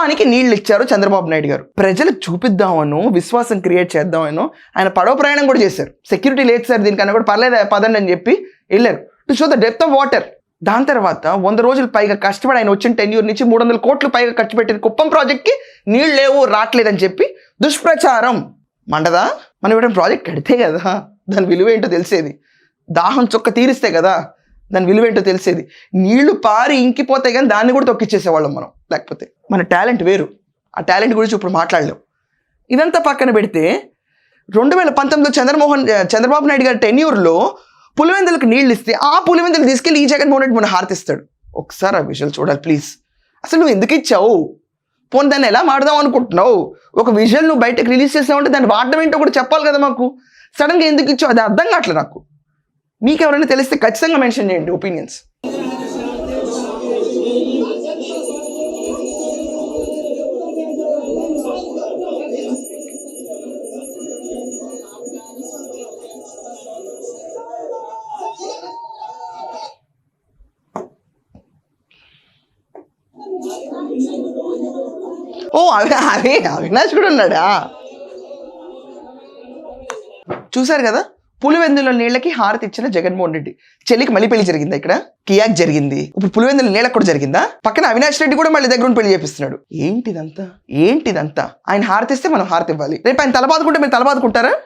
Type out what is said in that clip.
కుప్పానికి నీళ్లు ఇచ్చారు చంద్రబాబు నాయుడు గారు. ప్రజలకు చూపిద్దామనో విశ్వాసం క్రియేట్ చేద్దామనో ఆయన పడవ ప్రయాణం కూడా చేశారు. సెక్యూరిటీ లేదు సార్ దీనికన్నా కూడా పర్లేదు పదండి అని చెప్పి వెళ్ళారు to show the depth of water. దాని తర్వాత 100 రోజులు పైగా కష్టపడి ఆయన వచ్చిన టెన్యూర్ నుంచి 300 కోట్లు పైగా ఖర్చు పెట్టిన కుప్పం ప్రాజెక్ట్కి నీళ్ళు లేవు రావట్లేదని చెప్పి దుష్ప్రచారం. మండదా? మనం ఇప్పుడు ప్రాజెక్ట్ కడితే కదా దాని విలువ ఏంటో తెలిసేది. దాహం చొక్క తీరిస్తే కదా దాని విలువ ఏంటో తెలిసేది. నీళ్లు పారి ఇంకిపోతాయి కానీ దాన్ని కూడా తొక్కిచ్చేసేవాళ్ళం మనం. లేకపోతే మన టాలెంట్ వేరు. ఆ టాలెంట్ గురించి ఇప్పుడు మాట్లాడలేం. ఇదంతా పక్కన పెడితే 2019లో చంద్రబాబు నాయుడు గారి టెన్యూర్లో పులివెందులకు నీళ్ళు ఇస్తే ఆ పులివెందులు తీసుకెళ్ళి ఈ జగన్మోహన్ రెడ్డి మన హారతిస్తాడు. ఒకసారి ఆ విజువల్ చూడాలి ప్లీజ్. అసలు నువ్వు ఎందుకు ఇచ్చావు? పోనీ దాన్ని ఎలా వాడదాం అనుకుంటున్నావు? ఒక విజువల్ నువ్వు బయటకు రిలీజ్ చేసావంటే దాన్ని వాడడం ఏంటో కూడా చెప్పాలి కదా మాకు. సడన్గా ఎందుకు ఇచ్చావు అది అర్థం కావట్లేదు నాకు. మీకు ఎవరైనా తెలిస్తే ఖచ్చితంగా మెన్షన్ చేయండి ఒపీనియన్స్. ఓ అదే అవినాష్ కూడా ఉన్నాడా? చూసారు కదా, పులివెందుల నీళ్ళకి హారతి ఇచ్చిన జగన్మోహన్ రెడ్డి. చెల్లికి మళ్ళీ పెళ్లి జరిగిందా? ఇక్కడ కియాక్ జరిగింది, ఇప్పుడు పులివెందుల నీళ్ళకి కూడా జరిగిందా? పక్కన అవినాష్ రెడ్డి కూడా మళ్ళీ దగ్గర పెళ్లి చేపిస్తున్నాడు. ఏంటిదంతా? ఆయన హారతి ఇస్తే మనం హారతి ఇవ్వాలి. రేపు ఆయన తలబాదుకుంటే మీరు తలబాదుకుంటారా?